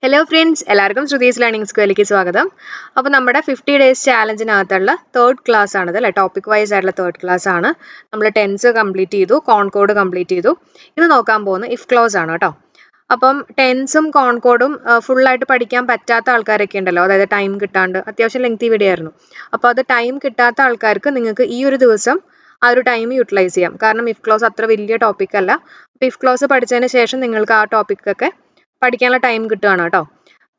Hello friends, എല്ലാവർക്കും Shruthi's learning സ്കൂളിലേക്ക് സ്വാഗതം. അപ്പോൾ നമ്മുടെ 50 ഡേയ്സ് ചാലഞ്ചിനകത്തുള്ള തേർഡ് ക്ലാസ് ആണിത് അല്ലേ. ടോപ്പിക് വൈസ് ആയിട്ടുള്ള തേർഡ് ക്ലാസ് ആണ്. നമ്മൾ ടെൻസ് കംപ്ലീറ്റ് ചെയ്തു, കോൺകോഡ് കംപ്ലീറ്റ് ചെയ്തു. ഇത് നോക്കാൻ പോകുന്ന ഇഫ് ക്ലോസ് ആണ് കേട്ടോ. അപ്പം ടെൻസും കോൺകോഡും ഫുള്ളായിട്ട് പഠിക്കാൻ പറ്റാത്ത ആൾക്കാരൊക്കെ ഉണ്ടല്ലോ, അതായത് ടൈം കിട്ടാണ്ട്. അത്യാവശ്യം ലെങ്തി വീഡിയോ ആയിരുന്നു. അപ്പോൾ അത് ടൈം കിട്ടാത്ത ആൾക്കാർക്ക് നിങ്ങൾക്ക് ഈ ഒരു ദിവസം ആ ഒരു ടൈം യൂട്ടിലൈസ് ചെയ്യാം. കാരണം ഇഫ് ക്ലോസ് അത്ര വലിയ ടോപ്പിക് അല്ല. അപ്പോൾ ഇഫ് ക്ലോസ് പഠിച്ചതിന് ശേഷം നിങ്ങൾക്ക് ആ ടോപ്പിക്കൊക്കെ പഠിക്കാനുള്ള ടൈം കിട്ടുകയാണ് കേട്ടോ.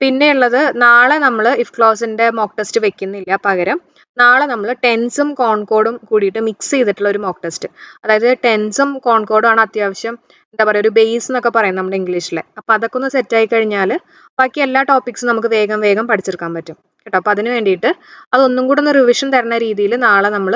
പിന്നെയുള്ളത്, നാളെ നമ്മൾ ഇഫ് ക്ലോസിന്റെ മോക്ക് ടെസ്റ്റ് വെക്കുന്നില്ല. പകരം നാളെ നമ്മൾ ടെൻസും കോൺകോഡും കൂടിയിട്ട് മിക്സ് ചെയ്തിട്ടുള്ള ഒരു മോക്ക് ടെസ്റ്റ്. അതായത് ടെൻസും കോൺകോഡും ആണ് അത്യാവശ്യം എന്താ പറയുക, ഒരു ബേസ് എന്നൊക്കെ പറയും നമ്മുടെ ഇംഗ്ലീഷിലെ. അപ്പം അതൊക്കെ ഒന്ന് സെറ്റ് ആയി കഴിഞ്ഞാൽ ബാക്കി എല്ലാ ടോപ്പിക്സും നമുക്ക് വേഗം വേഗം പഠിച്ചെടുക്കാൻ പറ്റും കേട്ടോ. അപ്പം അതിന് വേണ്ടിയിട്ട് അതൊന്നും കൂടെ ഒന്ന് റിവിഷൻ തരുന്ന രീതിയിൽ നാളെ നമ്മൾ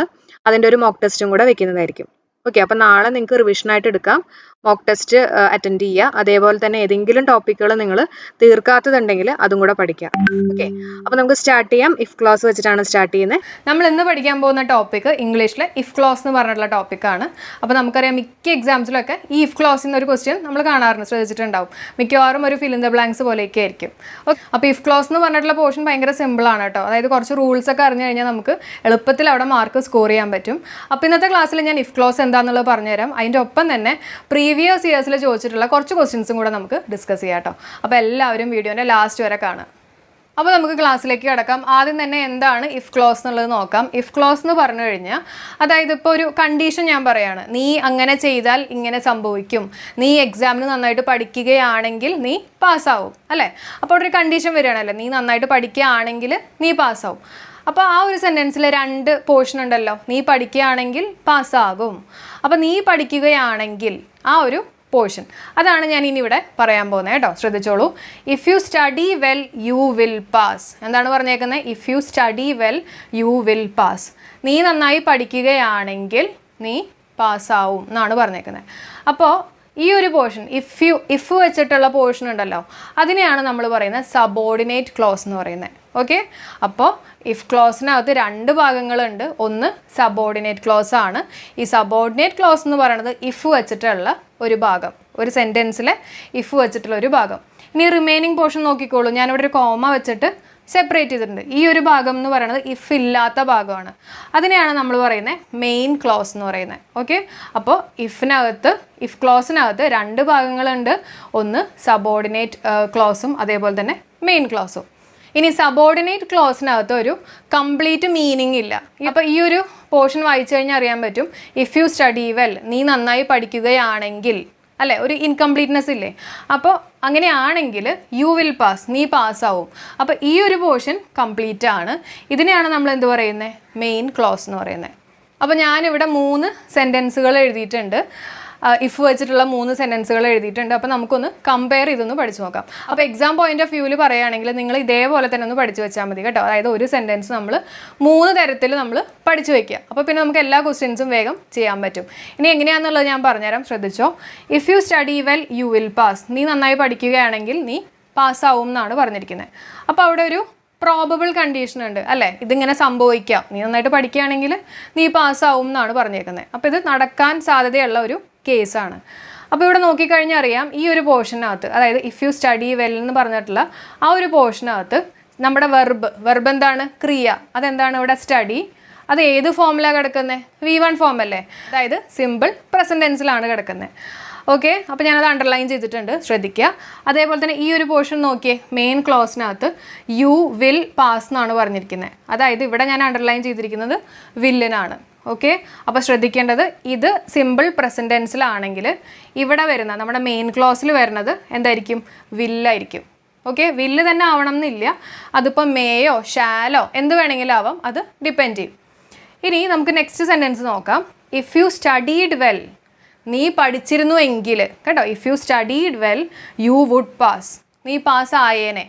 അതിൻ്റെ ഒരു മോക്ക് ടെസ്റ്റും കൂടെ വെക്കുന്നതായിരിക്കും. ഓക്കെ, അപ്പം നാളെ നിങ്ങൾക്ക് റിവിഷനായിട്ട് എടുക്കാം, മോക്ക് ടെസ്റ്റ് അറ്റൻഡ് ചെയ്യുക. അതേപോലെ തന്നെ ഏതെങ്കിലും ടോപ്പിക്കുകൾ നിങ്ങൾ തീർക്കാത്തതുണ്ടെങ്കിൽ അതും കൂടെ പഠിക്കാം. ഓക്കെ, അപ്പോൾ നമുക്ക് സ്റ്റാർട്ട് ചെയ്യാം. ഇഫ് ക്ലോസ് വെച്ചിട്ടാണ് സ്റ്റാർട്ട് ചെയ്യുന്നത്. നമ്മൾ ഇന്ന് പഠിക്കാൻ പോകുന്ന ടോപ്പിക്ക് ഇംഗ്ലീഷിലെ ഇഫ് ക്ലോസ് എന്ന് പറഞ്ഞിട്ടുള്ള ടോപ്പിക്കാണ്. അപ്പോൾ നമുക്കറിയാം മിക്ക എക്സാംസിലൊക്കെ ഈ ഇഫ് ക്ലോസിൽ നിന്ന് ഒരു ക്വസ്റ്റ്യൻ നമ്മൾ കാണാറുണ്ട്, ശ്രദ്ധിച്ചിട്ടുണ്ടാവും. മിക്കവാറും ഒരു ഫിൽ ഇൻ ദ ബ്ലാങ്ക്സ് പോലെയൊക്കെ ആയിരിക്കും. ഓക്കെ, അപ്പോൾ ഇഫ് ക്ലോസ് എന്ന് പറഞ്ഞിട്ടുള്ള പോർഷൻ ഭയങ്കര സിമ്പിളാണ് കേട്ടോ. അതായത് കുറച്ച് റൂൾസ് ഒക്കെ അറിഞ്ഞു കഴിഞ്ഞാൽ നമുക്ക് എളുപ്പത്തിൽ അവിടെ മാർക്ക് സ്കോർ ചെയ്യാൻ പറ്റും. അപ്പോൾ ഇന്നത്തെ ക്ലാസ്സിൽ ഞാൻ ഇഫ് ക്ലോസ് എന്താണെന്നുള്ളത് പറഞ്ഞുതരാം. അതിൻ്റെ ഒപ്പം തന്നെ പ്രീവിയസ് ഇയേഴ്സിൽ ചോദിച്ചിട്ടുള്ള കുറച്ച് ക്വസ്റ്റ്യൻസും കൂടെ നമുക്ക് ഡിസ്കസ് ചെയ്യാം കേട്ടോ. അപ്പോൾ എല്ലാവരും വീഡിയോൻ്റെ ലാസ്റ്റ് വരെ കാണാം. അപ്പോൾ നമുക്ക് ക്ലാസ്സിലേക്ക് കിടക്കാം. ആദ്യം തന്നെ എന്താണ് ഇഫ് ക്ലോസ് എന്നുള്ളത് നോക്കാം. ഇഫ് ക്ലോസ് എന്ന് പറഞ്ഞു കഴിഞ്ഞാൽ, അതായത് ഇപ്പോൾ ഒരു കണ്ടീഷൻ ഞാൻ പറയുകയാണ്, നീ അങ്ങനെ ചെയ്താൽ ഇങ്ങനെ സംഭവിക്കും, നീ എക്സാമിന് നന്നായിട്ട് പഠിക്കുകയാണെങ്കിൽ നീ പാസ്സാവും അല്ലേ. അപ്പോൾ ഒരു കണ്ടീഷൻ വരികയാണല്ലേ, നീ നന്നായിട്ട് പഠിക്കുകയാണെങ്കിൽ നീ പാസ്സാവും. അപ്പോൾ ആ ഒരു സെൻറ്റൻസിൽ രണ്ട് പോർഷൻ ഉണ്ടല്ലോ, നീ പഠിക്കുകയാണെങ്കിൽ പാസ്സാകും. അപ്പോൾ നീ പഠിക്കുകയാണെങ്കിൽ ആ ഒരു പോർഷൻ, അതാണ് ഞാൻ ഇനി ഇവിടെ പറയാൻ പോകുന്നത് കേട്ടോ. ശ്രദ്ധിച്ചോളൂ. If you study well you will pass. എന്താണ് പറഞ്ഞേക്കുന്നത്? If you study well you will pass. നീ നന്നായി പഠിക്കുകയാണെങ്കിൽ നീ പാസ്സാവും എന്നാണ് പറഞ്ഞേക്കുന്നത്. അപ്പോൾ ഈ ഒരു പോർഷൻ ഇഫ് വെച്ചിട്ടുള്ള പോർഷൻ ഉണ്ടല്ലോ, അതിനെയാണ് നമ്മൾ പറയുന്നത് സബോർഡിനേറ്റ് ക്ലോസ് എന്ന് പറയുന്നത്. ഓക്കെ, അപ്പോൾ ഇഫ് ക്ലോസിനകത്ത് രണ്ട് ഭാഗങ്ങളുണ്ട്. ഒന്ന് സബോർഡിനേറ്റ് ക്ലോസ് ആണ്. ഈ സബോർഡിനേറ്റ് ക്ലോസ് എന്ന് പറയുന്നത് ഇഫ് വെച്ചിട്ടുള്ള ഒരു ഭാഗം, ഒരു സെൻറ്റൻസിലെ ഇഫ് വെച്ചിട്ടുള്ള ഒരു ഭാഗം. ഇനി റിമൈനിങ് പോർഷൻ നോക്കിക്കോളൂ. ഞാനിവിടെ ഒരു കോമ വെച്ചിട്ട് സെപ്പറേറ്റ് ചെയ്തിട്ടുണ്ട്. ഈ ഒരു ഭാഗം എന്ന് പറയുന്നത് ഇഫ് ഇല്ലാത്ത ഭാഗമാണ്. അതിനെയാണ് നമ്മൾ പറയുന്നത് മെയിൻ ക്ലോസ് എന്ന് പറയുന്നത്. ഓക്കെ, അപ്പോൾ ഇഫ് ക്ലോസിനകത്ത് രണ്ട് ഭാഗങ്ങളുണ്ട്. ഒന്ന് സബോർഡിനേറ്റ് ക്ലോസും അതേപോലെ തന്നെ മെയിൻ ക്ലോസും. ഇനി സബോർഡിനേറ്റ് ക്ലോസിനകത്ത് ഒരു കംപ്ലീറ്റ് മീനിങ് ഇല്ല. അപ്പോൾ ഈ ഒരു പോർഷൻ വായിച്ചു കഴിഞ്ഞാൽ അറിയാൻ പറ്റും. ഇഫ് യു സ്റ്റഡി വെൽ, നീ നന്നായി പഠിക്കുകയാണെങ്കിൽ അല്ലേ, ഒരു ഇൻകംപ്ലീറ്റ്നെസ് ഇല്ലേ. അപ്പോൾ അങ്ങനെയാണെങ്കിൽ യു വിൽ പാസ്, നീ പാസ്സാവും. അപ്പോൾ ഈ ഒരു പോർഷൻ കംപ്ലീറ്റ് ആണ്. ഇതിനെയാണ് നമ്മൾ എന്ത് പറയുന്നത്? മെയിൻ ക്ലോസ് എന്ന് പറയുന്നത്. അപ്പോൾ ഞാനിവിടെ 3 സെൻറ്റൻസുകൾ എഴുതിയിട്ടുണ്ട്. ഇഫ് വെച്ചിട്ടുള്ള 3 സെൻറ്റൻസുകൾ എഴുതിയിട്ടുണ്ട്. അപ്പോൾ നമുക്കൊന്ന് കമ്പയർ ചെയ്തൊന്ന് പഠിച്ചു നോക്കാം. അപ്പോൾ എക്സാം പോയിന്റ് ഓഫ് വ്യൂവിൽ പറയുകയാണെങ്കിൽ നിങ്ങൾ ഇതേപോലെ തന്നെ ഒന്ന് പഠിച്ചു വെച്ചാൽ മതി കേട്ടോ. അതായത് ഒരു സെൻറ്റൻസ് നമ്മൾ 3 തരത്തിൽ നമ്മൾ പഠിച്ചു വയ്ക്കുക. അപ്പോൾ പിന്നെ നമുക്ക് എല്ലാ ക്വസ്റ്റ്യൻസും വേഗം ചെയ്യാൻ പറ്റും. ഇനി എങ്ങനെയാണെന്നുള്ളത് ഞാൻ പറഞ്ഞുതരാം, ശ്രദ്ധിച്ചോ. If you study well you will pass. നീ നന്നായി പഠിക്കുകയാണെങ്കിൽ നീ പാസ്സാവും എന്നാണ് പറഞ്ഞിരിക്കുന്നത്. അപ്പോൾ അവിടെ ഒരു പ്രോബബിൾ കണ്ടീഷൻ ഉണ്ട് അല്ലേ, ഇതിങ്ങനെ സംഭവിക്കാം. നീ നന്നായിട്ട് പഠിക്കുകയാണെങ്കിൽ നീ പാസ്സാവും എന്നാണ് പറഞ്ഞേക്കുന്നത്. അപ്പോൾ ഇത് നടക്കാൻ സാധ്യതയുള്ള ഒരു കേസാണ്. അപ്പോൾ ഇവിടെ നോക്കിക്കഴിഞ്ഞാൽ അറിയാം, ഈ ഒരു പോർഷനകത്ത്, അതായത് ഇഫ് യു സ്റ്റഡി വെൽ എന്ന് പറഞ്ഞിട്ടുള്ള ആ ഒരു പോർഷനകത്ത് നമ്മുടെ വെർബ് എന്താണ്? ക്രിയ. അതെന്താണ് ഇവിടെ? സ്റ്റഡി. അത് ഏത് ഫോമിലാണ് കിടക്കുന്നത്? V1 ഫോം അല്ലേ, അതായത് സിമ്പിൾ പ്രസൻറ്റ് ടെൻസിലാണ് കിടക്കുന്നത്. ഓക്കെ, അപ്പോൾ ഞാനത് അണ്ടർലൈൻ ചെയ്തിട്ടുണ്ട്, ശ്രദ്ധിക്കുക. അതേപോലെ തന്നെ ഈ ഒരു പോർഷൻ നോക്കിയേ, മെയിൻ ക്ലോസിനകത്ത് യു വിൽ പാസ് എന്നാണ് പറഞ്ഞിരിക്കുന്നത്. അതായത് ഇവിടെ ഞാൻ അണ്ടർലൈൻ ചെയ്തിരിക്കുന്നത് വില്ലിനാണ്. ഓക്കെ, അപ്പോൾ ശ്രദ്ധിക്കേണ്ടത്, ഇത് സിമ്പിൾ പ്രസൻറ്റ് ടെൻസിലാണെങ്കിൽ ഇവിടെ വരുന്ന നമ്മുടെ മെയിൻ ക്ലോസിൽ വരുന്നത് എന്തായിരിക്കും? വില്ലായിരിക്കും. ഓക്കെ, വില്ല് തന്നെ ആവണം എന്നില്ല. അതിപ്പോൾ മേയോ ഷാലോ എന്ത് വേണമെങ്കിലും ആവാം, അത് ഡിപ്പെൻഡ് ചെയ്യും. ഇനി നമുക്ക് നെക്സ്റ്റ് സെൻറ്റൻസ് നോക്കാം. ഇഫ് യു സ്റ്റഡീഡ് വെൽ, നീ പഠിച്ചിരുന്നു എങ്കിൽ കേട്ടോ. If you studied well you would pass. നീ പാസ്സായേനെ.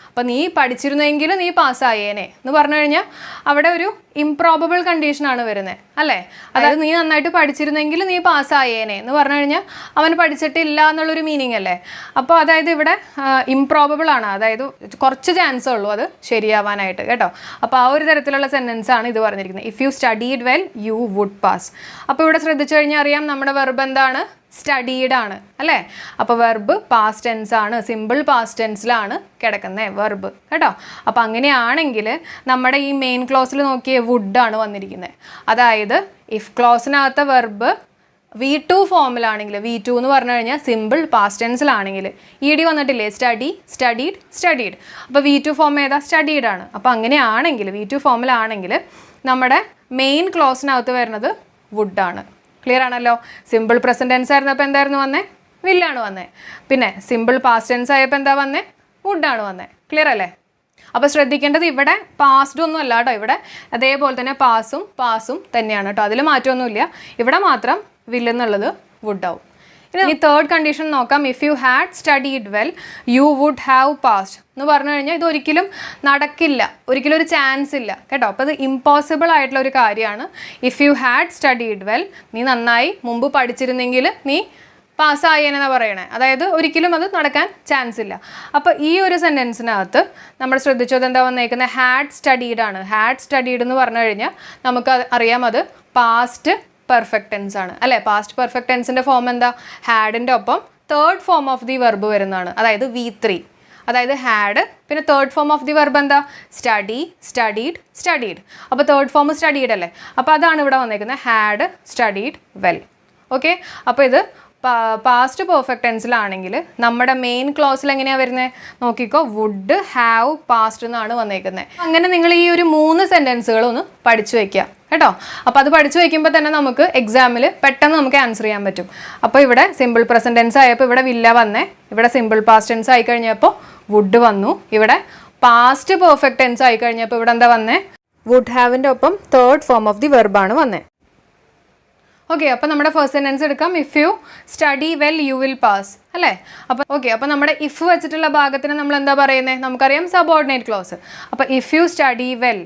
അപ്പോൾ നീ പഠിച്ചിരുന്നെങ്കിൽ നീ പാസ്സായേനെ എന്ന് പറഞ്ഞു കഴിഞ്ഞാൽ അവിടെ ഒരു ഇംപ്രോബബിൾ കണ്ടീഷനാണ് വരുന്നത് അല്ലേ. അതായത് നീ നന്നായിട്ട് പഠിച്ചിരുന്നെങ്കിൽ നീ പാസ്സായേനെ എന്ന് പറഞ്ഞു കഴിഞ്ഞാൽ അവൻ പഠിച്ചിട്ടില്ല എന്നുള്ളൊരു മീനിങ് അല്ലേ. അപ്പോൾ അതായത് ഇവിടെ ഇംപ്രോബബിൾ ആണ്, അതായത് കുറച്ച് ചാൻസേ ഉള്ളൂ അത് ശരിയാവാനായിട്ട് കേട്ടോ. അപ്പോൾ ആ ഒരു തരത്തിലുള്ള സെൻറ്റൻസ് ആണ് ഇത് പറഞ്ഞിരിക്കുന്നത്. If you studied well you would pass. അപ്പോൾ ഇവിടെ ശ്രദ്ധിച്ചു കഴിഞ്ഞാൽ അറിയാം, നമ്മുടെ വെർബ് എന്താണ്? സ്റ്റഡീഡ് ആണ് അല്ലേ? അപ്പോൾ വെർബ് പാസ്റ്റ് ടെൻസ് ആണ്, സിമ്പിൾ പാസ്റ്റ് ടെൻസിലാണ് കിടക്കുന്നത് വെർബ് കേട്ടോ. അപ്പോൾ അങ്ങനെയാണെങ്കിൽ നമ്മുടെ ഈ മെയിൻ ക്ലോസിൽ നോക്കിയ വുഡാണ് വന്നിരിക്കുന്നത്. അതായത് ഇഫ് ക്ലോസിനകത്തെ വെർബ് V2 ഫോമിലാണെങ്കിൽ, V2 എന്ന് പറഞ്ഞു കഴിഞ്ഞാൽ സിമ്പിൾ പാസ്റ്റ് ടെൻസിലാണെങ്കിൽ ED വന്നിട്ടില്ലേ, സ്റ്റഡി, സ്റ്റഡീഡ്, സ്റ്റഡീഡ്. അപ്പോൾ V2 ഫോം ഏതാ, സ്റ്റഡീഡ് ആണ്. അപ്പോൾ അങ്ങനെയാണെങ്കിൽ V2 ഫോമിലാണെങ്കിൽ നമ്മുടെ മെയിൻ ക്ലോസിനകത്ത് വരുന്നത് വുഡാണ്. ക്ലിയർ ആണല്ലോ? സിമ്പിൾ പ്രസൻറ്റ് ടെൻസ് ആയിരുന്നപ്പോൾ എന്തായിരുന്നു വന്നേ, വില്ലാണ് വന്നേ. പിന്നെ സിമ്പിൾ പാസ്റ്റ് ടെൻസ് ആയപ്പോൾ എന്താ വന്നേ, വുഡാണ് വന്നേ. ക്ലിയർ അല്ലേ? അപ്പോൾ ശ്രദ്ധിക്കേണ്ടത് ഇവിടെ പാസ്ഡ് ഒന്നും അല്ല കേട്ടോ, ഇവിടെ അതേപോലെ തന്നെ പാസും തന്നെയാണ് കേട്ടോ, അതിൽ മാറ്റമൊന്നുമില്ല. ഇവിടെ മാത്രം വില്ല് എന്നുള്ളത് വുഡാവും. ഇനി തേർഡ് കണ്ടീഷൻ നോക്കാം. If you had studied well you would have passed എന്ന് പറഞ്ഞു കഴിഞ്ഞാൽ ഇതൊരിക്കലും നടക്കില്ല, ഒരിക്കലും ഒരു ചാൻസ് ഇല്ല കേട്ടോ. അപ്പോൾ ഇത് ഇമ്പോസിബിൾ ആയിട്ടുള്ള ഒരു കാര്യമാണ്. If you had studied well, നീ നന്നായി മുമ്പ് പഠിച്ചിരുന്നെങ്കിൽ നീ പാസ്സായെന്നാണ് പറയണേ. അതായത് ഒരിക്കലും അത് നടക്കാൻ ചാൻസ് ഇല്ല. അപ്പോൾ ഈ ഒരു സെൻറ്റൻസിനകത്ത് നമ്മൾ ശ്രദ്ധിച്ചത് എന്താ വന്നേക്കുന്നത്, ഹാഡ് സ്റ്റഡീഡ് ആണ്. ഹാഡ് സ്റ്റഡീഡ് എന്ന് പറഞ്ഞു കഴിഞ്ഞാൽ നമുക്ക് അറിയാം അത് പാസ്റ്റ് പെർഫെക്റ്റ് ടെൻസ് ആണ് അല്ലേ? പാസ്റ്റ് പെർഫെക്റ്റ് ടെൻസിൻ്റെ ഫോം എന്താ, ഹാഡിൻ്റെ ഒപ്പം third form of the verb വരുന്നതാണ്, അതായത് V3. അതായത് ഹാഡ്, പിന്നെ third form of the verb എന്താ, സ്റ്റഡി, സ്റ്റഡീഡ്, സ്റ്റഡീഡ്. അപ്പോൾ തേർഡ് ഫോം സ്റ്റഡീഡ് അല്ലേ? അപ്പോൾ അതാണ് ഇവിടെ വന്നേക്കുന്നത്, ഹാഡ് സ്റ്റഡീഡ് വെൽ. ഓക്കെ, അപ്പോൾ ഇത് പാസ്റ്റ് പെർഫെക്റ്റ് ടെൻസിലാണെങ്കിൽ നമ്മുടെ മെയിൻ ക്ലോസിൽ എങ്ങനെയാണ് വരുന്നത് നോക്കിക്കോ, വുഡ് ഹാവ് പാസ്റ്റ് എന്നാണ് വന്നേക്കുന്നത്. അങ്ങനെ നിങ്ങൾ ഈ ഒരു 3 സെൻറ്റൻസുകളൊന്ന് പഠിച്ചു വയ്ക്കുക കേട്ടോ. അപ്പോൾ അത് പഠിച്ചു വയ്ക്കുമ്പോൾ തന്നെ നമുക്ക് എക്സാമിൽ പെട്ടെന്ന് നമുക്ക് ആൻസർ ചെയ്യാൻ പറ്റും. അപ്പോൾ ഇവിടെ സിമ്പിൾ പ്രസൻറ്റ് ടെൻസ് ആയപ്പോൾ ഇവിടെ വില്ല വന്നേ, ഇവിടെ സിമ്പിൾ പാസ്റ്റ് ടെൻസ് ആയി കഴിഞ്ഞപ്പോൾ വുഡ് വന്നു, ഇവിടെ പാസ്റ്റ് പെർഫെക്റ്റ് ടെൻസ് ആയി കഴിഞ്ഞപ്പോൾ ഇവിടെ എന്താ വന്നേ, വുഡ് ഹാവിൻ്റെ ഒപ്പം തേർഡ് ഫോം ഓഫ് ദി വെർബാണ് വന്നേ. ഓക്കെ, അപ്പോൾ നമ്മുടെ ഫസ്റ്റ് സെൻറ്റൻസ് എടുക്കാം. If you study well you will pass അല്ലേ? അപ്പോൾ ഓക്കെ, അപ്പോൾ നമ്മുടെ ഇഫ് വെച്ചിട്ടുള്ള ഭാഗത്തിന് നമ്മൾ എന്താ പറയുന്നത്, നമുക്കറിയാം സബോർഡിനേറ്റ് ക്ലോസ്. അപ്പോൾ ഇഫ് യു സ്റ്റഡി വെൽ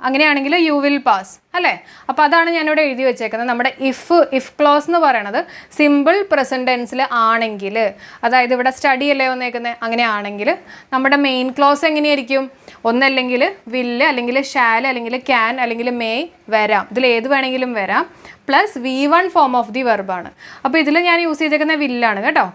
അങ്ങനെയാണെങ്കിൽ യു വിൽ പാസ് അല്ലേ? അപ്പോൾ അതാണ് ഞാനിവിടെ എഴുതി വെച്ചേക്കുന്നത്. നമ്മുടെ ഇഫ് ക്ലോസ് എന്ന് പറയണത് സിമ്പിൾ പ്രസൻറ്റ് ടെൻസിൽ ആണെങ്കിൽ, അതായത് ഇവിടെ സ്റ്റഡി അല്ലേ വന്നേക്കുന്നത്, അങ്ങനെയാണെങ്കിൽ നമ്മുടെ മെയിൻ ക്ലോസ് എങ്ങനെയായിരിക്കും, ഒന്നല്ലെങ്കിൽ വില്ല്, അല്ലെങ്കിൽ ഷാൽ, അല്ലെങ്കിൽ ക്യാൻ, അല്ലെങ്കിൽ മേ വരാം, ഇതിൽ ഏത് വേണമെങ്കിലും വരാം, പ്ലസ് V1 ഫോം ഓഫ് ദി വെർബാണ്. അപ്പോൾ ഇതിൽ ഞാൻ യൂസ് ചെയ്തേക്കുന്ന വില്ലാണ് കേട്ടോ,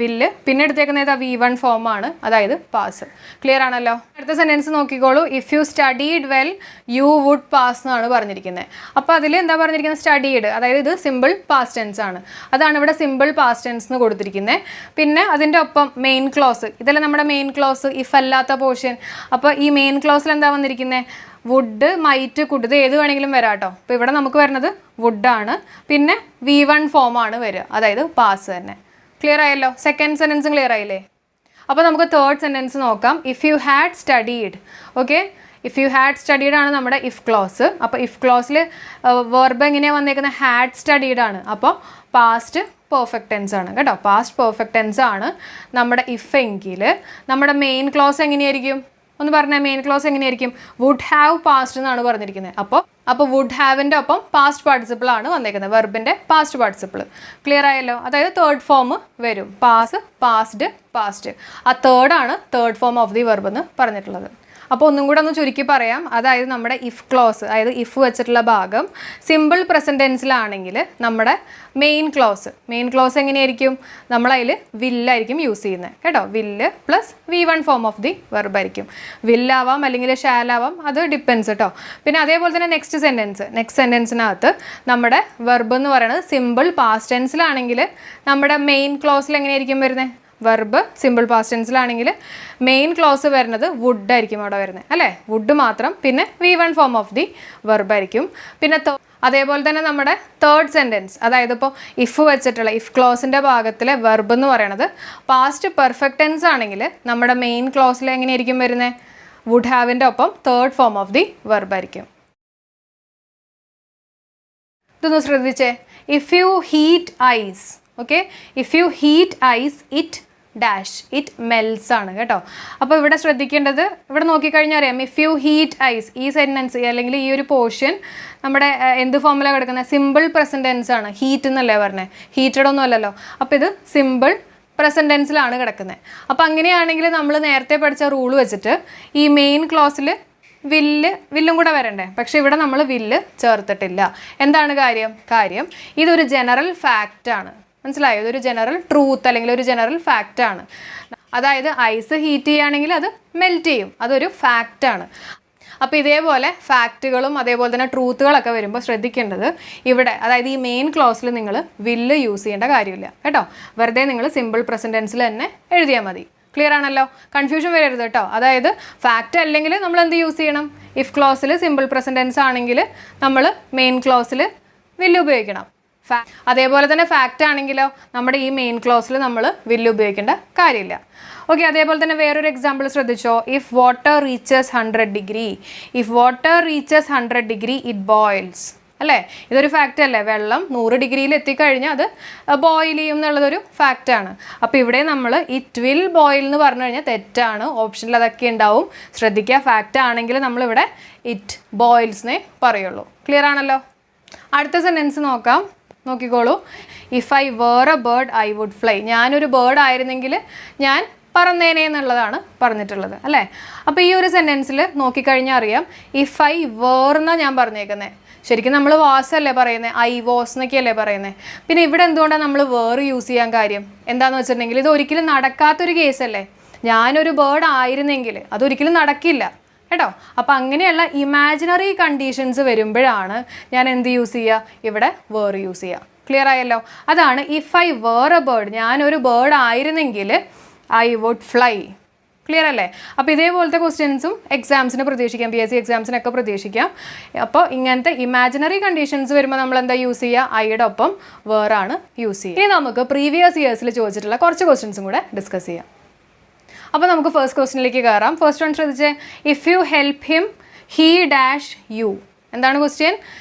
വില്ല്. പിന്നെ എടുത്തേക്കുന്ന ഏതാ, V1 ഫോമാണ്, അതായത് പാസ്. ക്ലിയർ ആണല്ലോ? അടുത്ത സെൻറ്റൻസ് നോക്കിക്കോളൂ. If you studied well you would pass എന്നാണ് പറഞ്ഞിരിക്കുന്നത്. അപ്പോൾ അതിൽ എന്താ പറഞ്ഞിരിക്കുന്നത്, സ്റ്റഡീഡ്, അതായത് ഇത് സിമ്പിൾ പാസ്റ്റ് ടെൻസ് ആണ്, അതാണ് ഇവിടെ സിമ്പിൾ പാസ്റ്റ് ടെൻസ് എന്ന് കൊടുത്തിരിക്കുന്നത്. പിന്നെ അതിൻ്റെ ഒപ്പം മെയിൻ ക്ലോസ്, ഇതെല്ലാം നമ്മുടെ മെയിൻ ക്ലോസ്, ഇഫ് അല്ലാത്ത പോർഷൻ. അപ്പോൾ ഈ മെയിൻ ക്ലോസിൽ എന്താ വന്നിരിക്കുന്നത്, വുഡ്, മൈറ്റ്, കുഡ്, ഇത് ഏത് വേണമെങ്കിലും വരാം കേട്ടോ. അപ്പോൾ ഇവിടെ നമുക്ക് വരുന്നത് വുഡാണ്, പിന്നെ V1 ഫോമാണ് വരിക, അതായത് പാസ് തന്നെ. ക്ലിയർ ആയല്ലോ? സെക്കൻഡ് സെൻറ്റൻസും ക്ലിയർ ആയില്ലേ? അപ്പോൾ നമുക്ക് തേർഡ് സെൻറ്റൻസ് നോക്കാം. If you had studied. Okay, if you had studied ആണ് നമ്മുടെ ഇഫ് ക്ലോസ്. അപ്പോൾ ഇഫ് ക്ലോസിൽ വെർബ് എങ്ങനെയാണ് വന്നേക്കുന്നത്, ഹാഡ് സ്റ്റഡീഡ് ആണ്. അപ്പോൾ പാസ്റ്റ് പെർഫെക്റ്റ് ടെൻസ് ആണ് കേട്ടോ, പാസ്റ്റ് പെർഫെക്റ്റ് ടെൻസ് ആണ് നമ്മുടെ ഇഫ് എങ്കിൽ നമ്മുടെ മെയിൻ ക്ലോസ് എങ്ങനെയായിരിക്കും ഒന്ന് പറഞ്ഞാൽ, മെയിൻ ക്ലോസ് എങ്ങനെയായിരിക്കും, വുഡ് ഹാവ് പാസ്റ്റ് എന്നാണ് പറഞ്ഞിരിക്കുന്നത്. അപ്പോൾ വുഡ് ഹാവിൻ്റെ ഒപ്പം പാസ്റ്റ് പാർട്ടിസിപ്പിൾ ആണ് വന്നേക്കുന്നത്, വെർബിൻ്റെ പാസ്റ്റ് പാർട്ടിസിപ്പിൾ. ക്ലിയർ ആയല്ലോ? അതായത് തേർഡ് ഫോം വരും, പാസ്, പാസ്ഡ്, പാസ്റ്റ്. ആ തേർഡാണ് third form of the verb എന്ന് പറഞ്ഞിട്ടുള്ളത്. അപ്പോൾ ഒന്നും കൂടെ ഒന്ന് ചുരുക്കി പറയാം, അതായത് നമ്മുടെ ഇഫ് ക്ലോസ്, അതായത് ഇഫ് വെച്ചിട്ടുള്ള ഭാഗം സിമ്പിൾ പ്രസൻറ്റ് ടെൻസിലാണെങ്കിൽ നമ്മുടെ മെയിൻ ക്ലോസ് എങ്ങനെയായിരിക്കും, നമ്മളതിൽ വില്ലായിരിക്കും യൂസ് ചെയ്യുന്നത് കേട്ടോ. വില്ല് plus V1 form of the verb ആയിരിക്കും. വില്ലാവാം അല്ലെങ്കിൽ ഷാലാവാം, അത് ഡിപ്പെൻസ് കേട്ടോ. പിന്നെ അതേപോലെ തന്നെ നെക്സ്റ്റ് സെൻറ്റൻസിനകത്ത് നമ്മുടെ വെർബ് എന്ന് പറയുന്നത് സിമ്പിൾ പാസ്റ്റ് ടെൻസിലാണെങ്കിൽ നമ്മുടെ മെയിൻ ക്ലോസിൽ എങ്ങനെയായിരിക്കും വരുന്നത്, വെർബ് സിമ്പിൾ പാസ്റ്റ് ടെൻസിലാണെങ്കിൽ മെയിൻ ക്ലോസ് വരുന്നത് വുഡ് ആയിരിക്കും അവിടെ വരുന്നത് അല്ലേ, വുഡ് മാത്രം. പിന്നെ V1 form of the verb ആയിരിക്കും. പിന്നെ അതേപോലെ തന്നെ നമ്മുടെ തേർഡ് സെൻറ്റൻസ്, അതായത് ഇപ്പോൾ ഇഫ് വെച്ചിട്ടുള്ള ഇഫ് ക്ലോസിൻ്റെ ഭാഗത്തിലെ വെർബ് എന്ന് പറയുന്നത് പാസ്റ്റ് പെർഫെക്റ്റ് ടെൻസ് ആണെങ്കിൽ നമ്മുടെ മെയിൻ ക്ലോസിൽ എങ്ങനെയായിരിക്കും വരുന്നത്, വുഡ് ഹാവിൻ്റെ ഒപ്പം third form of the verb ആയിരിക്കും. ഇതൊന്ന് ശ്രദ്ധിച്ചേ. If you heat ice, okay, if you heat ice it dash, it melts ആണ് കേട്ടോ. അപ്പോൾ ഇവിടെ ശ്രദ്ധിക്കേണ്ടത്, ഇവിടെ നോക്കിക്കഴിഞ്ഞാൽ അറിയാം, ഇഫ് യു ഹീറ്റ് ഐസ്, ഈ സെൻറ്റൻസ് അല്ലെങ്കിൽ ഈ ഒരു പോർഷൻ നമ്മുടെ എന്ത് ഫോമിലാണ് കിടക്കുന്നത്, സിമ്പിൾ പ്രസൻറ്റ് ടെൻസ് ആണ്. ഹീറ്റ് എന്നല്ലേ പറഞ്ഞത്, ഹീറ്റഡ് ഒന്നും അല്ലല്ലോ. അപ്പോൾ ഇത് സിമ്പിൾ പ്രസൻറ്റ് ടെൻസിലാണ് കിടക്കുന്നത്. അപ്പോൾ അങ്ങനെയാണെങ്കിൽ നമ്മൾ നേരത്തെ പഠിച്ച റൂൾ വെച്ചിട്ട് ഈ മെയിൻ ക്ലോസിൽ വില്ലും കൂടെ വരണ്ടേ, പക്ഷേ ഇവിടെ നമ്മൾ വില്ല് ചേർത്തിട്ടില്ല. എന്താണ് കാര്യം ഇതൊരു ജനറൽ ഫാക്റ്റ് ആണ്, മനസ്സിലായോ? ഇതൊരു ജനറൽ ട്രൂത്ത് അല്ലെങ്കിൽ ഒരു ജനറൽ ഫാക്റ്റ് ആണ്. അതായത് ഐസ് ഹീറ്റ് ചെയ്യുകയാണെങ്കിൽ അത് മെൽറ്റ് ചെയ്യും, അതൊരു ഫാക്റ്റാണ്. അപ്പോൾ ഇതേപോലെ ഫാക്റ്റുകളും അതേപോലെ തന്നെ ട്രൂത്തുകളൊക്കെ വരുമ്പോൾ ശ്രദ്ധിക്കേണ്ടത് ഇവിടെ, അതായത് ഈ മെയിൻ ക്ലോസിൽ നിങ്ങൾ വില്ല് യൂസ് ചെയ്യേണ്ട കാര്യമില്ല കേട്ടോ. വെറുതെ നിങ്ങൾ സിമ്പിൾ പ്രസൻറ്റ് ടെൻസിൽ തന്നെ എഴുതിയാൽ മതി. ക്ലിയർ ആണല്ലോ? കൺഫ്യൂഷൻ വരരുത് കേട്ടോ. അതായത് ഫാക്റ്റ് അല്ലെങ്കിൽ നമ്മൾ എന്ത് യൂസ് ചെയ്യണം? ഇഫ് ക്ലോസിൽ സിമ്പിൾ പ്രസൻറ്റ് ടെൻസ് ആണെങ്കിൽ നമ്മൾ മെയിൻ ക്ലോസിൽ വില്ല് ഉപയോഗിക്കണം. അതേപോലെ തന്നെ ഫാക്റ്റ് ആണെങ്കിലോ നമ്മുടെ ഈ മെയിൻ ക്ലോസിൽ നമ്മൾ വില്ല് ഉപയോഗിക്കേണ്ട കാര്യമില്ല. ഓക്കെ, അതേപോലെ തന്നെ വേറൊരു എക്സാമ്പിൾ ശ്രദ്ധിച്ചോ. If water reaches 100 degree, if water reaches 100 degree it boils, അല്ലേ? ഇതൊരു ഫാക്റ്റ് അല്ലേ? വെള്ളം 100 ഡിഗ്രിയിൽ എത്തിക്കഴിഞ്ഞാൽ അത് ബോയിൽ ചെയ്യും എന്നുള്ളതൊരു ഫാക്റ്റാണ്. അപ്പോൾ ഇവിടെ നമ്മൾ ഇറ്റ് വിൽ ബോയിൽ എന്ന് പറഞ്ഞു കഴിഞ്ഞാൽ തെറ്റാണ്. ഓപ്ഷനിൽ അതൊക്കെ ഉണ്ടാവും. ശ്രദ്ധിക്കുക, ഫാക്റ്റ് ആണെങ്കിൽ നമ്മളിവിടെ ഇറ്റ് ബോയിൽസിനെ പറയുള്ളൂ. ക്ലിയർ ആണല്ലോ? അടുത്ത സെൻറ്റൻസ് നോക്കാം, നോക്കിക്കോളൂ. If I were a bird I would fly, ഞാനൊരു ബേർഡ് ആയിരുന്നെങ്കിൽ ഞാൻ പറന്നേനെ എന്നുള്ളതാണ് പറഞ്ഞിട്ടുള്ളത്, അല്ലേ? അപ്പോൾ ഈ ഒരു സെൻറ്റൻസിൽ നോക്കിക്കഴിഞ്ഞാൽ അറിയാം ഇഫ് ഐ വേർ എന്നാണ് ഞാൻ പറഞ്ഞേക്കുന്നത്. ശരിക്കും നമ്മൾ വാസ് അല്ലേ പറയുന്നത്, ഐ വാസ് എന്നൊക്കെയല്ലേ പറയുന്നത്. പിന്നെ ഇവിടെ എന്തുകൊണ്ടാണ് നമ്മൾ വേർ യൂസ് ചെയ്യാൻ കാര്യം എന്താണെന്ന് വെച്ചിട്ടുണ്ടെങ്കിൽ ഇത് ഒരിക്കലും നടക്കാത്തൊരു കേസല്ലേ. ഞാനൊരു ബേർഡ് ആയിരുന്നെങ്കിൽ അതൊരിക്കലും നടക്കില്ല കേട്ടോ. അപ്പോൾ അങ്ങനെയുള്ള ഇമാജിനറി കണ്ടീഷൻസ് വരുമ്പോഴാണ് ഞാൻ എന്ത് യൂസ് ചെയ്യുക? ഇവിടെ വേർ യൂസ് ചെയ്യുക. ക്ലിയർ ആയല്ലോ? അതാണ് if I were a bird, ഞാനൊരു ബേർഡ് ആയിരുന്നെങ്കിൽ ഐ വുഡ് ഫ്ലൈ. ക്ലിയർ അല്ലേ? അപ്പോൾ ഇതേപോലത്തെ ക്വസ്റ്റ്യൻസും എക്സാംസിന് പ്രതീക്ഷിക്കാം, PSC എക്സാംസിനൊക്കെ പ്രതീക്ഷിക്കാം. അപ്പോൾ ഇങ്ങനത്തെ ഇമാജിനറി കണ്ടീഷൻസ് വരുമ്പോൾ നമ്മൾ എന്താ യൂസ് ചെയ്യുക? ഐയുടെ ഒപ്പം വേറാണ് യൂസ് ചെയ്യുക. ഇനി നമുക്ക് പ്രീവിയസ് ഇയേഴ്സിൽ ചോദിച്ചിട്ടുള്ള കുറച്ച് ക്വസ്റ്റ്യൻസും കൂടെ ഡിസ്കസ് ചെയ്യാം. അപ്പോൾ നമുക്ക് ഫസ്റ്റ് ക്വസ്റ്റ്യനിലേക്ക് കയറാം. ഫസ്റ്റ് വൺ ശ്രദ്ധിച്ചേ. If you help him he dash you. എന്താണ് question?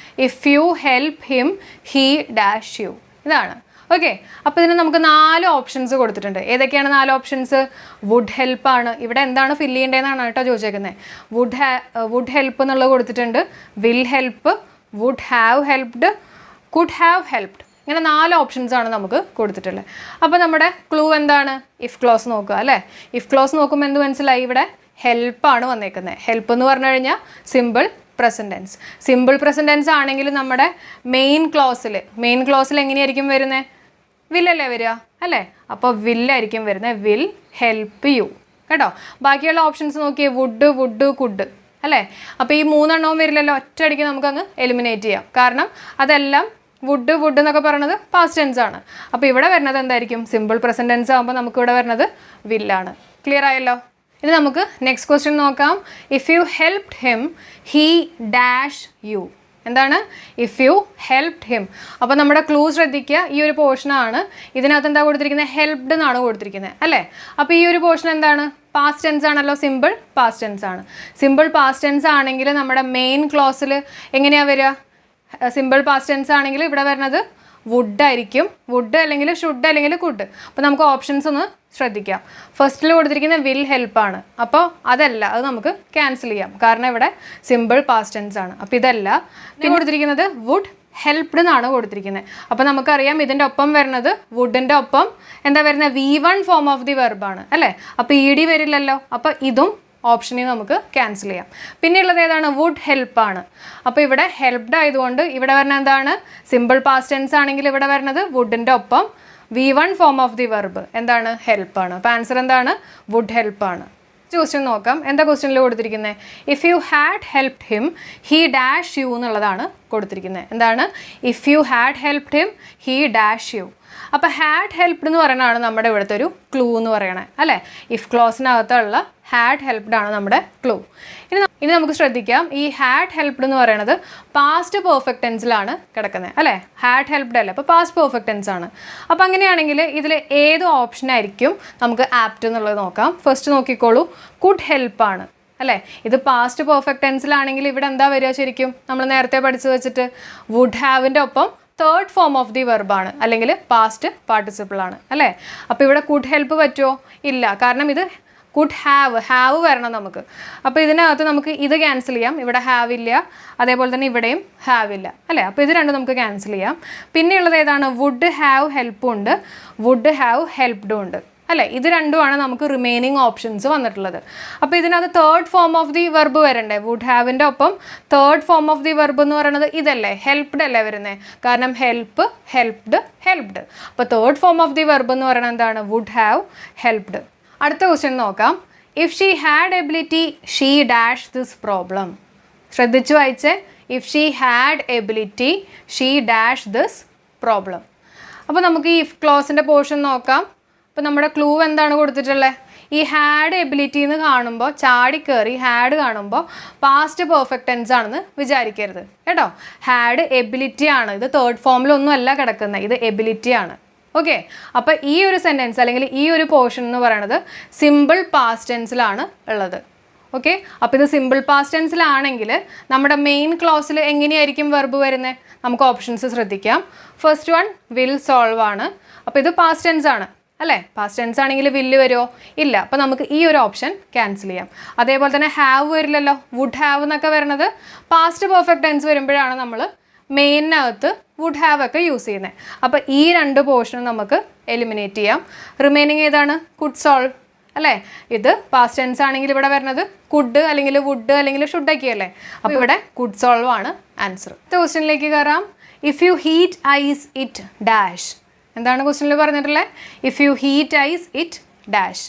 If you help him he dash you. ഇതാണ്. ഓക്കെ, അപ്പോൾ ഇതിന് നമുക്ക് 4 ഓപ്ഷൻസ് കൊടുത്തിട്ടുണ്ട്. ഏതൊക്കെയാണ് 4 ഓപ്ഷൻസ്? വുഡ് ഹെൽപ്പാണ്. ഇവിടെ എന്താണ് ഫില്ല് ചെയ്യേണ്ടതെന്നാണ് കേട്ടോ ചോദിച്ചേക്കുന്നത്. വുഡ് ഹെൽപ്പ് എന്നുള്ളത് കൊടുത്തിട്ടുണ്ട്. Will help, would have helped, could have helped. ഇങ്ങനെ 4 ഓപ്ഷൻസ് ആണ് നമുക്ക് കൊടുത്തിട്ടുള്ളത്. അപ്പോൾ നമ്മുടെ ക്ലൂ എന്താണ്? ഇഫ് ക്ലോസ് നോക്കുക, അല്ലേ? ഇഫ് ക്ലോസ് നോക്കുമ്പോൾ എന്ത് മനസ്സിലായി? ഇവിടെ ഹെൽപ്പാണ് വന്നേക്കുന്നത്. ഹെൽപ്പ് എന്ന് പറഞ്ഞു കഴിഞ്ഞാൽ simple present tense. Simple present tense ആണെങ്കിൽ നമ്മുടെ മെയിൻ ക്ലോസിൽ എങ്ങനെയായിരിക്കും വരുന്നത്? വില്ലല്ലേ വരിക, അല്ലേ? അപ്പോൾ വില്ലായിരിക്കും വരുന്നത്. വിൽ ഹെൽപ്പ് യു കേട്ടോ. ബാക്കിയുള്ള ഓപ്ഷൻസ് നോക്കിയേ. വുഡ് കുഡ്, അല്ലേ? അപ്പോൾ ഈ 3 എണ്ണവും വരില്ലല്ലോ. ഒറ്റയടിക്ക് നമുക്കങ്ങ് എലിമിനേറ്റ് ചെയ്യാം. കാരണം അതെല്ലാം വുഡ് എന്നൊക്കെ പറയുന്നത് പാസ്റ്റ് ടെൻസ് ആണ്. അപ്പോൾ ഇവിടെ വരുന്നത് എന്തായിരിക്കും? സിമ്പിൾ പ്രസൻറ്റ് ടെൻസ് ആകുമ്പോൾ നമുക്ക് ഇവിടെ വരുന്നത് വില്ലാണ്. ക്ലിയർ ആയല്ലോ? ഇനി നമുക്ക് നെക്സ്റ്റ് ക്വസ്റ്റ്യൻ നോക്കാം. If you helped him he dash you. എന്താണ്? If you helped him. അപ്പോൾ നമ്മുടെ ക്ലൂ ശ്രദ്ധിക്കുക. ഈ ഒരു പോർഷനാണ്. ഇതിനകത്ത് എന്താ കൊടുത്തിരിക്കുന്നത്? ഹെൽപ്ഡ് എന്നാണ് കൊടുത്തിരിക്കുന്നത്, അല്ലേ? അപ്പോൾ ഈ ഒരു പോർഷൻ എന്താണ്? പാസ്റ്റ് ടെൻസ് ആണല്ലോ. സിമ്പിൾ പാസ്റ്റ് ടെൻസ് ആണ്. സിമ്പിൾ പാസ്റ്റ് ടെൻസ് ആണെങ്കിൽ നമ്മുടെ മെയിൻ ക്ലോസിൽ എങ്ങനെയാണ് വരിക? സിമ്പിൾ പാസ്റ്റ് ടെൻസ് ആണെങ്കിൽ ഇവിടെ വരുന്നത് വുഡ് ആയിരിക്കും. വുഡ് അല്ലെങ്കിൽ ഷുഡ് അല്ലെങ്കിൽ കുഡ്. അപ്പോൾ നമുക്ക് ഓപ്ഷൻസ് ഒന്ന് ശ്രദ്ധിക്കാം. ഫസ്റ്റിൽ കൊടുത്തിരിക്കുന്ന വിൽ ഹെൽപ്പാണ്. അപ്പോൾ അതല്ല, അത് നമുക്ക് ക്യാൻസൽ ചെയ്യാം. കാരണം ഇവിടെ സിമ്പിൾ പാസ്റ്റ് ടെൻസ് ആണ്. അപ്പോൾ ഇതല്ല. പിന്നെ കൊടുത്തിരിക്കുന്നത് വുഡ് ഹെൽപ്ഡ് എന്നാണ് കൊടുത്തിരിക്കുന്നത്. അപ്പോൾ നമുക്കറിയാം ഇതിൻ്റെ ഒപ്പം വരുന്നത് വുഡിൻ്റെ ഒപ്പം എന്താ വരുന്നത്? V1 ഫോം ഓഫ് ദി വെർബാണ്, അല്ലേ? അപ്പോൾ ED വരില്ലല്ലോ. അപ്പോൾ ഇതും ഓപ്ഷനിൽ നമുക്ക് ക്യാൻസൽ ചെയ്യാം. പിന്നെ ഉള്ളത് ഏതാണ്? വുഡ് ഹെൽപ്പാണ്. അപ്പോൾ ഇവിടെ ഹെൽപ്ഡ് ആയതുകൊണ്ട് ഇവിടെ വരുന്നത് എന്താണ്? സിമ്പിൾ പാസ്റ്റ് ടെൻസ് ആണെങ്കിൽ ഇവിടെ വരുന്നത് വുഡിൻ്റെ ഒപ്പം V1 form of the verb എന്താണ്? ഹെൽപ്പാണ്. അപ്പോൾ ആൻസർ എന്താണ്? വുഡ് ഹെൽപ്പാണ്. ക്വസ്റ്റ്യൻ നോക്കാം. എന്താ ക്വസ്റ്റ്യനിൽ കൊടുത്തിരിക്കുന്നത്? If you had helped him he dash you എന്നുള്ളതാണ് കൊടുത്തിരിക്കുന്നത്. എന്താണ്? If you had helped him he dash you. അപ്പോൾ ഹാഡ് ഹെൽപ്ഡ് എന്ന് പറയുന്നതാണ് നമ്മുടെ ഇവിടുത്തെ ഒരു ക്ലൂ എന്ന് പറയണേ, അല്ലേ? ഇഫ് ക്ലോസിനകത്തുള്ള ഹാഡ് ഹെൽപ്ഡ് ആണ് നമ്മുടെ ക്ലൂ. ഇനി നമുക്ക് ശ്രദ്ധിക്കാം. ഈ ഹാഡ് ഹെൽപ്ഡ് എന്ന് പറയുന്നത് പാസ്റ്റ് പെർഫെക്റ്റ് ടെൻസിലാണ് കിടക്കുന്നത്, അല്ലേ? ഹാഡ് ഹെൽപ്ഡ് അല്ലേ, അപ്പോൾ പാസ്റ്റ് പെർഫെക്റ്റ് ടെൻസ് ആണ്. അപ്പോൾ അങ്ങനെയാണെങ്കിൽ ഇതിൽ ഏത് ഓപ്ഷൻ ആയിരിക്കും നമുക്ക് ആപ്റ്റ് എന്നുള്ളത് നോക്കാം. ഫസ്റ്റ് നോക്കിക്കോളൂ. കുഡ് ഹെൽപ്പാണ്, അല്ലേ? ഇത് പാസ്റ്റ് പെർഫെക്റ്റ് ടെൻസിലാണെങ്കിൽ ഇവിടെ എന്താ വരിക? ശരിക്കും നമ്മൾ നേരത്തെ പഠിച്ചു വെച്ചിട്ട് വുഡ് ഹാവിൻ്റെ ഒപ്പം തേർഡ് ഫോം ഓഫ് ദി വെർബാണ്, അല്ലെങ്കിൽ പാസ്റ്റ് പാർട്ടിസിപ്പിൾ ആണ്, അല്ലേ? അപ്പോൾ ഇവിടെ കുഡ് ഹെൽപ്പ് പറ്റുമോ? ഇല്ല. കാരണം ഇത് കുഡ് ഹാവ് വരണം നമുക്ക്. അപ്പോൾ ഇതിനകത്ത് നമുക്ക് ഇത് ക്യാൻസൽ ചെയ്യാം. ഇവിടെ ഹാവ് ഇല്ല, അതേപോലെ തന്നെ ഇവിടെയും ഹാവ് ഇല്ല, അല്ലേ? അപ്പോൾ ഇത് രണ്ടും നമുക്ക് ക്യാൻസൽ ചെയ്യാം. പിന്നെയുള്ളത് ഏതാണ്? വുഡ് ഹാവ് ഹെൽപ്പും ഉണ്ട്, വുഡ് ഹാവ് ഹെൽപ്ഡും ഉണ്ട്, അല്ലേ? ഇത് രണ്ടുമാണ് നമുക്ക് റിമൈനിങ് ഓപ്ഷൻസ് വന്നിട്ടുള്ളത്. അപ്പോൾ ഇതിനകത്ത് third form of the verb വരണ്ടേ? വുഡ് ഹാവിൻ്റെ ഒപ്പം third form of the verb എന്ന് പറയുന്നത് ഇതല്ലേ, ഹെൽപ്ഡ് അല്ലേ വരുന്നത്? കാരണം ഹെൽപ്പ്, ഹെൽപ്ഡ്, ഹെൽപ്ഡ്. അപ്പോൾ third form of the verb എന്ന് പറയുന്നത് എന്താണ്? Would have, helped. അടുത്ത ക്വസ്റ്റ്യൻ നോക്കാം. If she had ability she dash this problem. ശ്രദ്ധിച്ചു വായിച്ചേ. If she had ability she dash this problem. അപ്പോൾ നമുക്ക് ഈ ഇഫ് ക്ലോസിൻ്റെ പോർഷൻ നോക്കാം. അപ്പോൾ നമ്മുടെ ക്ലൂ എന്താണ് കൊടുത്തിട്ടുള്ളത്? ഈ ഹാഡ് എബിലിറ്റി എന്ന് കാണുമ്പോൾ ചാടിക്കയറി ഹാഡ് കാണുമ്പോൾ പാസ്റ്റ് പെർഫെക്റ്റ് ടെൻസ് ആണെന്ന് വിചാരിക്കരുത് കേട്ടോ. ഹാഡ് എബിലിറ്റി ആണ്, ഇത് തേർഡ് ഫോമിലൊന്നും അല്ല കിടക്കുന്നത്, ഇത് എബിലിറ്റി ആണ്. ഓക്കെ, അപ്പോൾ ഈ ഒരു സെൻറ്റൻസ് അല്ലെങ്കിൽ ഈ ഒരു പോർഷൻ എന്ന് പറയുന്നത് സിമ്പിൾ പാസ്റ്റ് ടെൻസിലാണ് ഉള്ളത്. ഓക്കെ, അപ്പോൾ ഇത് സിമ്പിൾ പാസ്റ്റ് ടെൻസിലാണെങ്കിൽ നമ്മുടെ മെയിൻ ക്ലോസിൽ എങ്ങനെയായിരിക്കും വെർബ് വരുന്നത്? നമുക്ക് ഓപ്ഷൻസ് ശ്രദ്ധിക്കാം. ഫസ്റ്റ് വൺ വിൽ സോൾവ് ആണ്. അപ്പോൾ ഇത് പാസ്റ്റ് ടെൻസ് ആണ് അല്ലേ? പാസ്റ്റ് ടെൻസ് ആണെങ്കിൽ വില്ല് വരുമോ? ഇല്ല. അപ്പോൾ നമുക്ക് ഈ ഒരു ഓപ്ഷൻ ക്യാൻസൽ ചെയ്യാം. അതേപോലെ തന്നെ ഹാവ് വരില്ലല്ലോ. വുഡ് ഹാവ് എന്നൊക്കെ വരുന്നത് പാസ്റ്റ് പെർഫെക്റ്റ് ടെൻസ് വരുമ്പോഴാണ് നമ്മൾ മെയിനകത്ത് വുഡ് ഹാവ് ഒക്കെ യൂസ് ചെയ്യുന്നത്. അപ്പോൾ ഈ രണ്ട് പോർഷനും നമുക്ക് എലിമിനേറ്റ് ചെയ്യാം. റിമൈനിങ് ഏതാണ്? കുഡ് സോൾവ് അല്ലേ? ഇത് പാസ്റ്റ് ടെൻസ് ആണെങ്കിൽ ഇവിടെ വരുന്നത് കുഡ് അല്ലെങ്കിൽ വുഡ് അല്ലെങ്കിൽ ഷുഡൊക്കെ അല്ലേ? അപ്പോൾ ഇവിടെ കുഡ് സോൾവ് ആണ് ആൻസർ. അടുത്ത ക്വസ്റ്റ്യനിലേക്ക് കയറാം. If you heat ice it dash. എന്താണ് ക്വസ്റ്റ്യനിൽ പറഞ്ഞിട്ടുള്ളത്? If you heat ice it dash.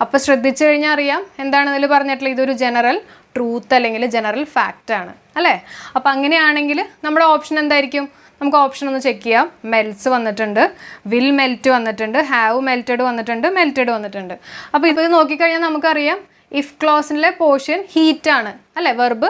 അപ്പോൾ ശ്രദ്ധിച്ചു കഴിഞ്ഞാൽ അറിയാം എന്താണ് ഇതിൽ പറഞ്ഞിട്ടുള്ളത്. ഇതൊരു ജനറൽ ട്രൂത്ത് അല്ലെങ്കിൽ ജനറൽ ഫാക്റ്റ് ആണ് അല്ലേ? അപ്പോൾ അങ്ങനെയാണെങ്കിൽ നമ്മുടെ ഓപ്ഷൻ എന്തായിരിക്കും? നമുക്ക് ഓപ്ഷൻ ഒന്ന് ചെക്ക് ചെയ്യാം. മെൽറ്റ്സ് വന്നിട്ടുണ്ട്, വിൽ മെൽറ്റ് വന്നിട്ടുണ്ട്, ഹാവ് മെൽറ്റഡ് വന്നിട്ടുണ്ട്, മെൽറ്റഡ് വന്നിട്ടുണ്ട്. അപ്പോൾ ഇത് നോക്കിക്കഴിഞ്ഞാൽ നമുക്കറിയാം ഇഫ് ക്ലോസിലെ പോർഷൻ ഹീറ്റാണ് അല്ലേ? വെർബ്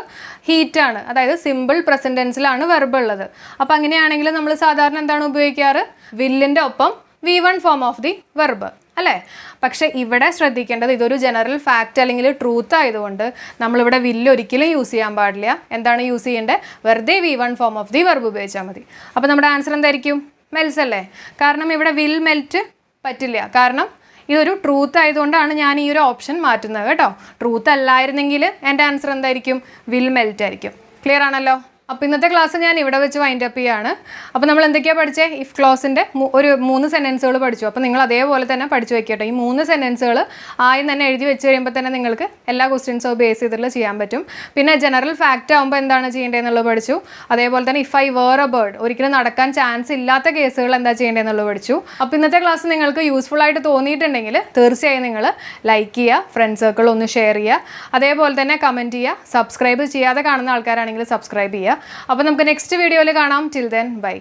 ഹീറ്റാണ്, അതായത് സിമ്പിൾ പ്രസൻറ്റ് ടെൻസിലാണ് വെർബ് ഉള്ളത്. അപ്പോൾ അങ്ങനെയാണെങ്കിൽ നമ്മൾ സാധാരണ എന്താണ് ഉപയോഗിക്കാറ്? വില്ലിൻ്റെ ഒപ്പം V1 form of the verb അല്ലേ? പക്ഷേ ഇവിടെ ശ്രദ്ധിക്കേണ്ടത് ഇതൊരു ജനറൽ ഫാക്റ്റ് അല്ലെങ്കിൽ ട്രൂത്ത് ആയതുകൊണ്ട് നമ്മളിവിടെ വില്ല് ഒരിക്കലും യൂസ് ചെയ്യാൻ പാടില്ല. എന്താണ് യൂസ് ചെയ്യേണ്ടത്? വെറുതെ V1 form of the verb ഉപയോഗിച്ചാൽ മതി. അപ്പോൾ നമ്മുടെ ആൻസർ എന്തായിരിക്കും? മെൽസ് അല്ലേ? കാരണം ഇവിടെ വിൽ മെൽറ്റ് പറ്റില്ല. കാരണം ഇതൊരു ട്രൂത്ത് ആയതുകൊണ്ടാണ് ഞാൻ ഈ ഒരു ഓപ്ഷൻ മാറ്റുന്നത് കേട്ടോ. ട്രൂത്ത് അല്ലായിരുന്നെങ്കിൽ എൻ്റെ ആൻസർ എന്തായിരിക്കും? വിൽ മെൽറ്റ് ആയിരിക്കും. ക്ലിയർ ആണല്ലോ? അപ്പോൾ ഇന്നത്തെ ക്ലാസ് ഞാൻ ഇവിടെ വെച്ച് വൈൻഡ് അപ്പ് ചെയ്യാണ്. അപ്പോൾ നമ്മൾ എന്തൊക്കെയാണ് പഠിച്ചത്? ഇഫ് ക്ലോസിൻ്റെ ഒരു 3 സെൻറ്റൻസുകൾ പഠിച്ചു. അപ്പോൾ നിങ്ങൾ അതേപോലെ തന്നെ പഠിച്ചു വെക്കട്ടെ. ഈ 3 സെൻറ്റൻസുകൾ ആദ്യം തന്നെ എഴുതി വെച്ച് കഴിയുമ്പോൾ തന്നെ നിങ്ങൾക്ക് എല്ലാ ക്വസ്റ്റ്യൻസും ബേസ് ചെയ്തിട്ടുള്ള ചെയ്യാൻ പറ്റും. പിന്നെ ജനറൽ ഫാക്റ്റ് ആകുമ്പോൾ എന്താണ് ചെയ്യേണ്ടതെന്നുള്ളത് പഠിച്ചു. അതേപോലെ തന്നെ if I were a bird, ഒരിക്കലും നടക്കാൻ ചാൻസ് ഇല്ലാത്ത കേസുകൾ എന്താ ചെയ്യേണ്ടതെന്നുള്ളത് പഠിച്ചു. അപ്പോൾ ഇന്നത്തെ ക്ലാസ് നിങ്ങൾക്ക് യൂസ്ഫുൾ ആയിട്ട് തോന്നിയിട്ടുണ്ടെങ്കിൽ തീർച്ചയായും നിങ്ങൾ ലൈക്ക് ചെയ്യുക, ഫ്രണ്ട് സർക്കിൾ ഒന്ന് ഷെയർ ചെയ്യുക, അതേപോലെ തന്നെ കമൻറ്റ് ചെയ്യുക. സബ്സ്ക്രൈബ് ചെയ്യാതെ കാണുന്ന ആൾക്കാരാണെങ്കിൽ സബ്സ്ക്രൈബ് ചെയ്യുക. അപ്പോൾ നമുക്ക് നെക്സ്റ്റ് വീഡിയോയിൽ കാണാം. Till then bye.